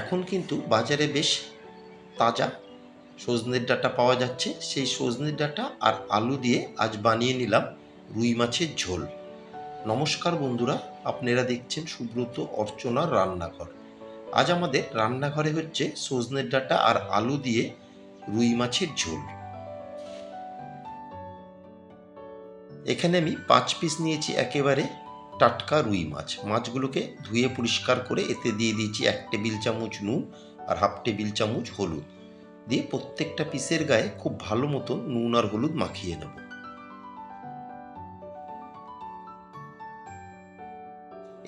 এখন কিন্তু বাজারে বেশ তাজা সজনের ডাঁটা পাওয়া যাচ্ছে। সেই সজনের ডাঁটা আর আলু দিয়ে আজ বানিয়ে নিলাম রুই মাছের ঝোল। নমস্কার বন্ধুরা, আপনারা দেখছেন সুব্রত অর্চনার রান্নাঘর। আজ আমাদের রান্নাঘরে হচ্ছে সজনের ডাঁটা আর আলু দিয়ে রুই মাছের ঝোল। এখানে আমি 5 পিস নিয়েছি একেবারে টাটকা রুই মাছ। মাছগুলোকে ধুয়ে পরিষ্কার করে এতে দিয়ে দিয়েছি 1 টেবিল চামচ নুন আর হাফ টেবিল চামচ হলুদ দিয়ে প্রত্যেকটা পিসের গায়ে খুব ভালো মতো নুন আর হলুদ মাখিয়ে নেব।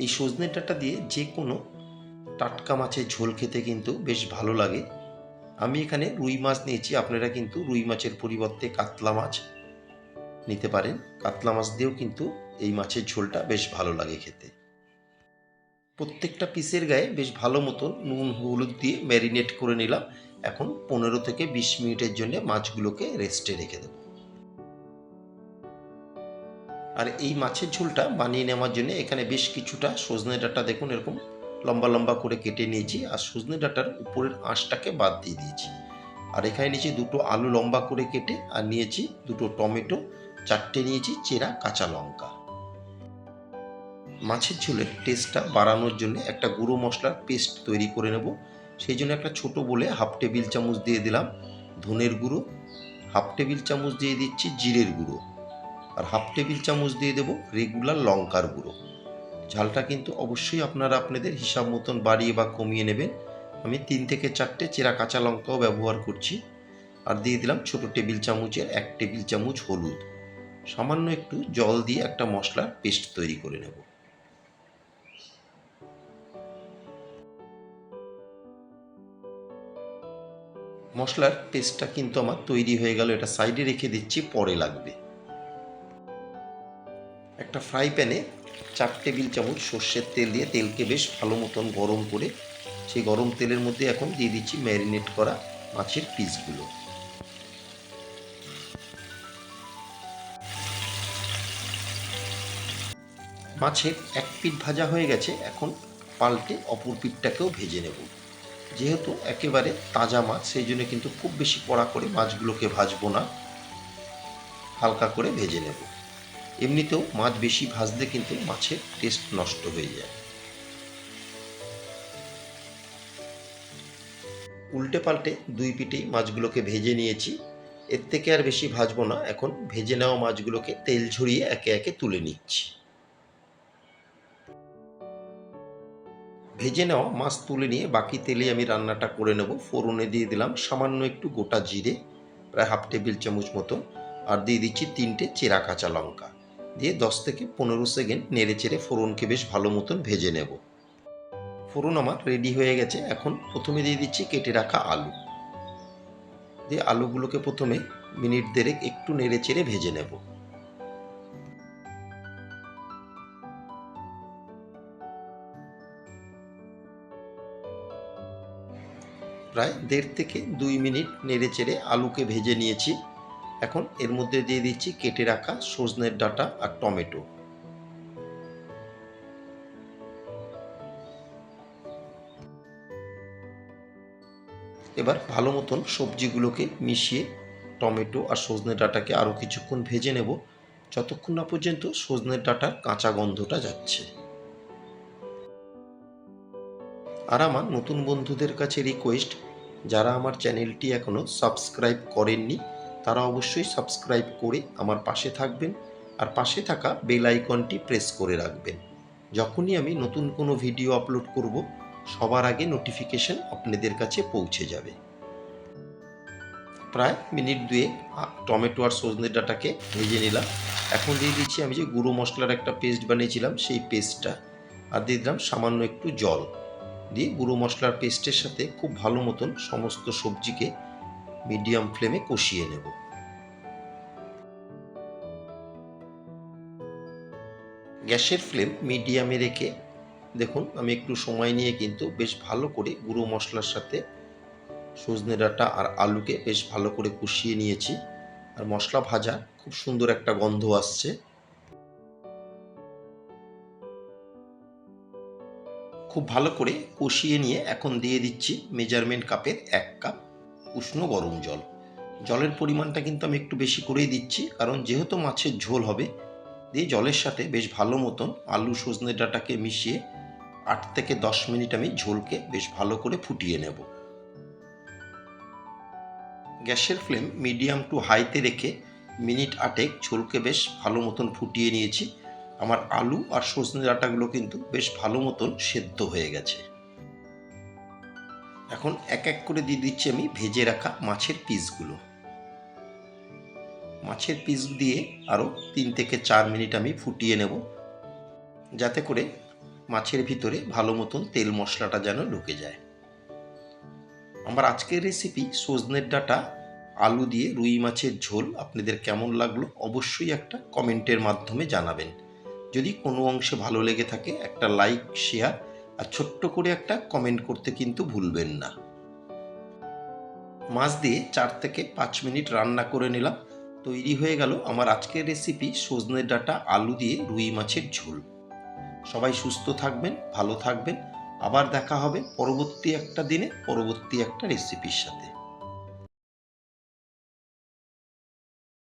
এই সজনে ডাঁটা দিয়ে যে কোনো টাটকা মাছের ঝোল খেতে কিন্তু বেশ ভালো লাগে। আমি এখানে রুই মাছ নিয়েছি, আপনারা কিন্তু রুই মাছের পরিবর্তে কাতলা মাছ নিতে পারেন। কাতলা মাছ দিয়েও কিন্তু এই মাছের ঝোলটা বেশ ভালো লাগে খেতে। প্রত্যেকটা পিসের গায়ে বেশ ভালো মতন নুন হলুদ দিয়ে ম্যারিনেট করে নিলাম। এখন 15 থেকে 20 মিনিটের জন্য মাছগুলোকে রেস্টে রেখে দেবো। আর এই মাছের ঝোলটা বানিয়ে নেওয়ার জন্য এখানে বেশ কিছুটা সজনে ডাঁটা দেখুন এরকম লম্বা লম্বা করে কেটে নিয়েছি, আর সজনে ডাঁটার উপরের আঁশটাকে বাদ দিয়ে দিয়েছি। আর এখানে নিয়েছি দুটো আলু লম্বা করে কেটে, আর নিয়েছি দুটো টমেটো, 4টে নিয়েছি চেরা কাঁচা লঙ্কা। মাছের ঝোলের টেস্টটা বাড়ানোর জন্য একটা গুঁড়ো মশলার পেস্ট তৈরি করে নেব। সেই জন্য একটা ছোটো বলে হাফ টেবিল চামচ দিয়ে দিলাম ধনের গুঁড়ো, হাফ টেবিল চামচ দিয়ে দিচ্ছি জিরের গুঁড়ো, আর হাফ টেবিল চামচ দিয়ে দেবো রেগুলার লঙ্কার গুঁড়ো। ঝালটা কিন্তু অবশ্যই আপনারা আপনাদের হিসাব মতন বাড়িয়ে বা কমিয়ে নেবেন। আমি 3 থেকে 4টে চেরা কাঁচা লঙ্কাও ব্যবহার করছি। আর দিয়ে দিলাম ছোটো টেবিল চামচের 1 টেবিল চামচ হলুদ। সামান্য একটু জল দিয়ে একটা মশলার পেস্ট তৈরি করে নেব। মশলার পেস্টটা কিন্তু আমার তৈরি হয়ে গেল, এটা সাইডে রেখে দিচ্ছি, পরে লাগবে। একটা ফ্রাই প্যানে 4 টেবিল চামচ সর্ষের তেল দিয়ে তেলকে বেশ ভালো মতন গরম করে সেই গরম তেলের মধ্যে এখন দিয়ে দিচ্ছি ম্যারিনেট করা মাছের পিসগুলো। মাছের এক পিঠ ভাজা হয়ে গেছে, এখন পাল্টে অপর পিঠটাকেও ভেজে নেব। যেহেতু একেবারে তাজা মাছ সেই জন্য কিন্তু খুব বেশি কড়া করে মাছগুলোকে ভাজবো না, হালকা করে ভেজে নেব। এমনিতেও মাছ বেশি ভাজলে কিন্তু মাছের টেস্ট নষ্ট হয়ে যায়। উল্টে পাল্টে দুই পিঠেই মাছগুলোকে ভেজে নিয়েছি। এর থেকে আর বেশি ভাজবো না, এখন ভেজে নেওয়া মাছগুলোকে তেল ঝরিয়ে একে একে তুলে নিচ্ছি। ভেজে নেওয়া মাছ তুলে নিয়ে বাকি তেলে আমি রান্নাটা করে নেব। ফোড়নে দিয়ে দিলাম সামান্য একটু গোটা জিরে, প্রায় হাফ টেবিল চামচ মতো, আর দিয়ে দিচ্ছি 3টে চেরা কাঁচা লঙ্কা দিয়ে 10 থেকে 15 সেকেন্ড নেড়ে চেড়ে ফোড়নকে বেশ ভালো মতন ভেজে নেব। ফোড়ন আমার রেডি হয়ে গেছে। এখন প্রথমে দিয়ে দিচ্ছি কেটে রাখা আলু দিয়ে আলুগুলোকে প্রথমে মিনিট দেড়েক একটু নেড়ে চেড়ে ভেজে নেব। প্রায় 1.5 থেকে 2 মিনিট নেড়ে চেড়ে আলুকে ভেজে নিয়েছি। এখন এর মধ্যে দিয়ে দিচ্ছি কেটে রাখা সজনের ডাঁটা আর টমেটো। এবার ভালো মতন সবজিগুলোকে মিশিয়ে টমেটো আর সজনে ডাঁটাকে আরও কিছুক্ষণ ভেজে নেব, যতক্ষণ না পর্যন্ত সজনের ডাঁটার কাঁচা গন্ধটা যাচ্ছে। আর আমার নতুন বন্ধুদের কাছে রিকোয়েস্ট, যারা আমার চ্যানেলটি এখনও সাবস্ক্রাইব করেননি তারা অবশ্যই সাবস্ক্রাইব করে আমার পাশে থাকবেন, আর পাশে থাকা বেল আইকনটি প্রেস করে রাখবেন। যখনই আমি নতুন কোনো ভিডিও আপলোড করব সবার আগে নোটিফিকেশন আপনাদের কাছে পৌঁছে যাবে। প্রায় মিনিট দুয়েক টমেটো আর সজনে ডাঁটাকে ভেজে নিলাম। এখন দিয়ে দিচ্ছি আমি যে গুঁড়ো মশলার একটা পেস্ট বানিয়েছিলাম সেই পেস্টটা, আর দিয়ে দিলাম সামান্য একটু জল দিয়ে গুঁড়ো মশলার পেস্টের সাথে খুব ভালো মতন সমস্ত সবজিকে মিডিয়াম ফ্লেমে কষিয়ে নেব। গ্যাসের ফ্লেম মিডিয়ামে রেখে দেখুন আমি একটু সময় নিয়ে কিন্তু বেশ ভালো করে গুঁড়ো মশলার সাথে সজনে ডাঁটা আর আলুকে বেশ ভালো করে কষিয়ে নিয়েছি, আর মশলা ভাজা খুব সুন্দর একটা গন্ধ আসছে। খুব ভালো করে কষিয়ে নিয়ে এখন দিয়ে দিচ্ছি মেজারমেন্ট কাপের 1 কাপ উষ্ণ গরম জল। জলের পরিমাণটা কিন্তু আমি একটু বেশি করেই দিচ্ছি, কারণ যেহেতু মাছের ঝোল হবে। দিয়ে জলের সাথে বেশ ভালো মতন আলু সজনে ডাঁটাকে মিশিয়ে 8 থেকে 10 মিনিট আমি ঝোলকে বেশ ভালো করে ফুটিয়ে নেব। গ্যাসের ফ্লেম মিডিয়াম টু হাইতে রেখে মিনিট 8 ঝোলকে বেশ ভালো মতন ফুটিয়ে নিয়েছি। আমার আলু আর সজনে ডাঁটাগুলো কিন্তু বেশ ভালো মতন সেদ্ধ হয়ে গেছে। এখন এক এক করে দিয়ে দিচ্ছি আমি ভেজে রাখা মাছের পিসগুলো। মাছের পিস দিয়ে আরও 3 থেকে 4 মিনিট আমি ফুটিয়ে নেব, যাতে করে মাছের ভিতরে ভালো মতন তেল মশলাটা যেন ঢুকে যায়। আমার আজকের রেসিপি সজনের ডাঁটা আলু দিয়ে রুই মাছের ঝোল আপনাদের কেমন লাগলো অবশ্যই একটা কমেন্টের মাধ্যমে জানাবেন। যদি কোনো অংশে ভালো লেগে থাকে একটা লাইক, শেয়ার আর ছোট্ট করে একটা কমেন্ট করতে কিন্তু ভুলবেন না। মাছ দিয়ে 4 থেকে 5 মিনিট রান্না করে নিলাম। তৈরি হয়ে গেল আমার আজকের রেসিপি সজনের ডাঁটা আলু দিয়ে রুই মাছের ঝোল। সবাই সুস্থ থাকবেন, ভালো থাকবেন। আবার দেখা হবে পরবর্তী একটা দিনে পরবর্তী একটা রেসিপির সাথে।